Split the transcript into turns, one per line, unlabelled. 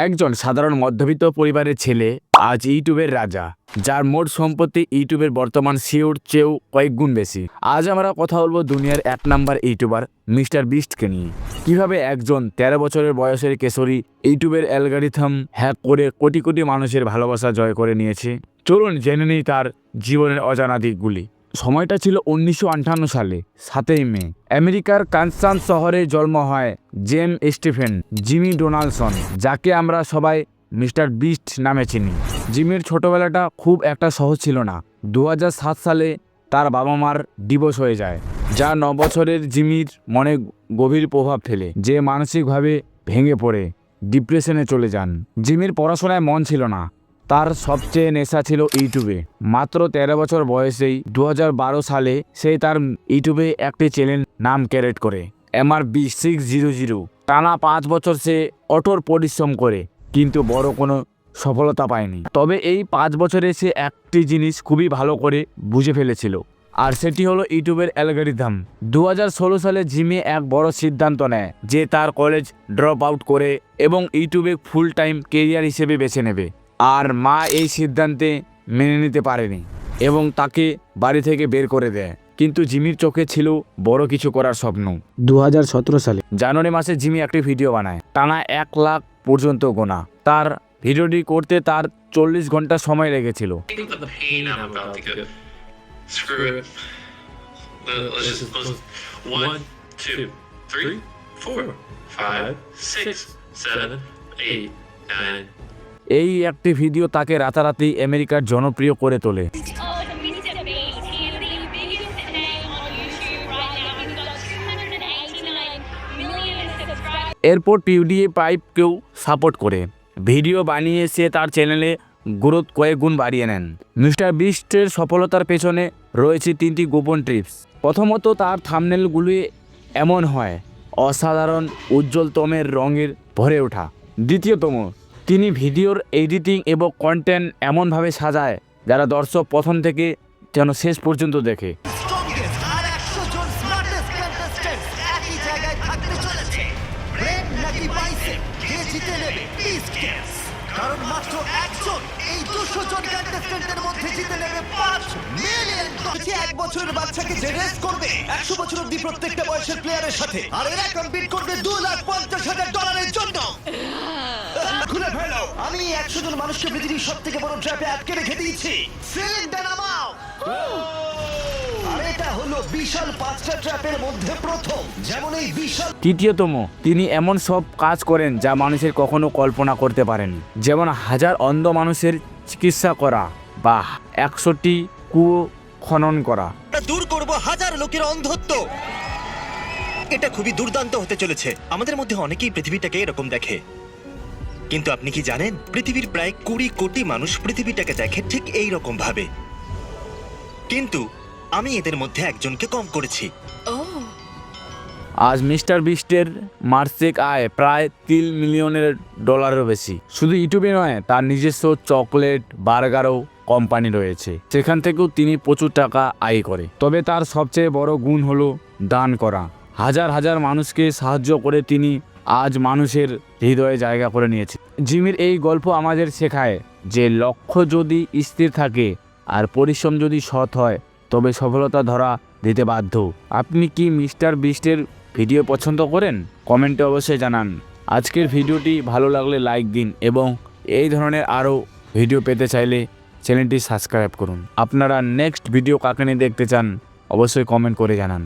একজন সাধারণ মধ্যবিত্ত পরিবারের ছেলে আজ ইউটিউবের রাজা, যার মোট সম্পত্তি ইউটিউবের বর্তমান সিইওর চেয়েও কয়েক গুণ বেশি। আজ আমরা কথা বলবো দুনিয়ার 1 নাম্বার ইউটিউবার মিস্টার বিস্টকে নিয়ে। কিভাবে একজন 13 বছরের বয়সের কেশরী ইউটিউবের অ্যালগরিথম হ্যাক করে কোটি কোটি মানুষের ভালোবাসা জয় করে নিয়েছে। চলুন জেনে নিই তার জীবনের অজানা দিকগুলি। সময়টা ছিল 1958 সালে 7ই মে। আমেরিকার কানসাস শহরে জন্ম হয় জেম স্টিফেন জিমি ডোনাল্ডসন, যাকে আমরা সবাই মিস্টার বিস্ট নামে চিনি। জিমির ছোটবেলাটা খুব একটা সহজ ছিল না। 2007 সালে তার বাবা মার ডিভোর্স হয়ে যায়, যা 9 বছরের জিমির মনে গভীর প্রভাব ফেলে, যে মানসিকভাবে ভেঙে পড়ে ডিপ্রেশনে চলে যান। জিমির পড়াশোনায় মন ছিল না, তার সবচেয়ে নেশা ছিল ইউটিউবে। মাত্র 13 বছর বয়সেই 2012 সালে সে তার ইউটিউবে একটি চ্যানেল নাম ক্রিয়েট করে, MRB600। টানা 5 বছর সে কঠোর পরিশ্রম করে কিন্তু বড় কোনো সফলতা পায়নি। তবে এই 5 বছরে সে একটি জিনিস খুবই ভালো করে বুঝে ফেলেছিল, আর সেটি হলো ইউটিউবের অ্যালগরিথম। 2016 সালে জিমি এক বড় সিদ্ধান্ত নেয় যে তার কলেজ ড্রপ আউট করে এবং ইউটিউবে ফুল টাইম কেরিয়ার হিসেবে বেছে নেবে। আর মা এই সিদ্ধান্তে মেনে নিতে পারেনি এবং তাকে বাড়ি থেকে বের করে দেয়। কিন্তু জিমির চোখে ছিল বড় কিছু করার স্বপ্ন। 2017 সালে জানুয়ারি মাসে জিমি একটি ভিডিও বানায়, টানা 1 লাখ পর্যন্ত গোনা। তার ভিডিওটি করতে তার 40 ঘন্টা সময় লেগেছিল। এই একটি ভিডিও তাকে রাতারাতি আমেরিকার জনপ্রিয় করে তোলে। এরপর পিউডিপাইকেও সাপোর্ট করে ভিডিও বানিয়ে সে তার চ্যানেলে গ্রোথ কয়েক গুণ বাড়িয়ে নেন। মিস্টার বিস্টের সফলতার পেছনে রয়েছে 3টি গোপন টিপস। প্রথমত, তার থাম্বনেলগুলি এমন হয় অসাধারণ উজ্জ্বলতমের রঙের ভরে ওঠা। দ্বিতীয়তম, তিনি ভিডিওর এডিটিং এবং কন্টেন্ট এমনভাবে সাজায় যারা দর্শক প্রথম থেকে যেন শেষ পর্যন্ত দেখে।
কারণ মাত্র একজন এই 200 জন কন্টেস্টেন্টের মধ্যে জিতে নেবে 5 মিলিয়ন ডলার। 1 বছরের বাচ্চাকে যে রেস করবে 100 বছর অবধি প্রত্যেকটা বয়সের প্লেয়ারের সাথে, আর এরা কম্পিট করবে $2,50,000 জন্য। খুলে ফেলো, আমি 100 জন মানুষকে পৃথিবীর সবথেকে বড় ট্র্যাপে আটকে রেখে দিয়েছি। সিলিন্ডার নামাও। আর এটা হলো বিশাল 5টা ট্র্যাপের মধ্যে প্রথম, যেমন এই বিশাল।
তৃতীয়তম, তিনি এমন সব কাজ করেন যা মানুষের কখনো কল্পনা করতে পারেনি, যেমন 1000 অন্ধ মানুষের চিকিৎসা করা বা 100টি কুয়ো খনন করা।
দূর করব 1000 লোকের অন্ধত্ব। এটা খুবই দুর্দান্ত হতে চলেছে। আমাদের মধ্যে অনেকেই পৃথিবীটাকে এরকম দেখে, কিন্তু আপনি কি জানেন পৃথিবীর প্রায় 20 কোটি মানুষ পৃথিবীটাকে দেখে ঠিক এই রকম ভাবে। কিন্তু আমি এদের মধ্যে একজনকে কম করেছি।
আজ মিস্টার বিস্টের মাসিক আয় প্রায় $3 মিলিয়নের বেশি। শুধু ইউটিউবে নয়, তার নিজস্ব চকলেট বার্গারও কোম্পানি রয়েছে, সেখান থেকেও তিনি প্রচুর টাকা আয় করে। তবে তার সবচেয়ে বড় গুণ হলো দান করা। হাজার হাজার মানুষকে সাহায্য করে তিনি আজ মানুষের হৃদয়ে জায়গা করে নিয়েছে। জিমির এই গল্প আমাদের শেখায় যে লক্ষ্য যদি স্থির থাকে আর পরিশ্রম যদি সৎ হয়, তবে সফলতা ধরা দিতে বাধ্য। আপনি কি মিস্টার বিস্টের ভিডিও পছন্দ করেন? কমেন্টে অবশ্যই জানান। আজকের ভিডিওটি ভালো লাগলে লাইক দিন এবং এই ধরনের আরও ভিডিও পেতে চাইলে চ্যানেলটি সাবস্ক্রাইব করুন। আপনারা নেক্সট ভিডিও কাকে নিয়ে দেখতে চান অবশ্যই কমেন্ট করে জানান।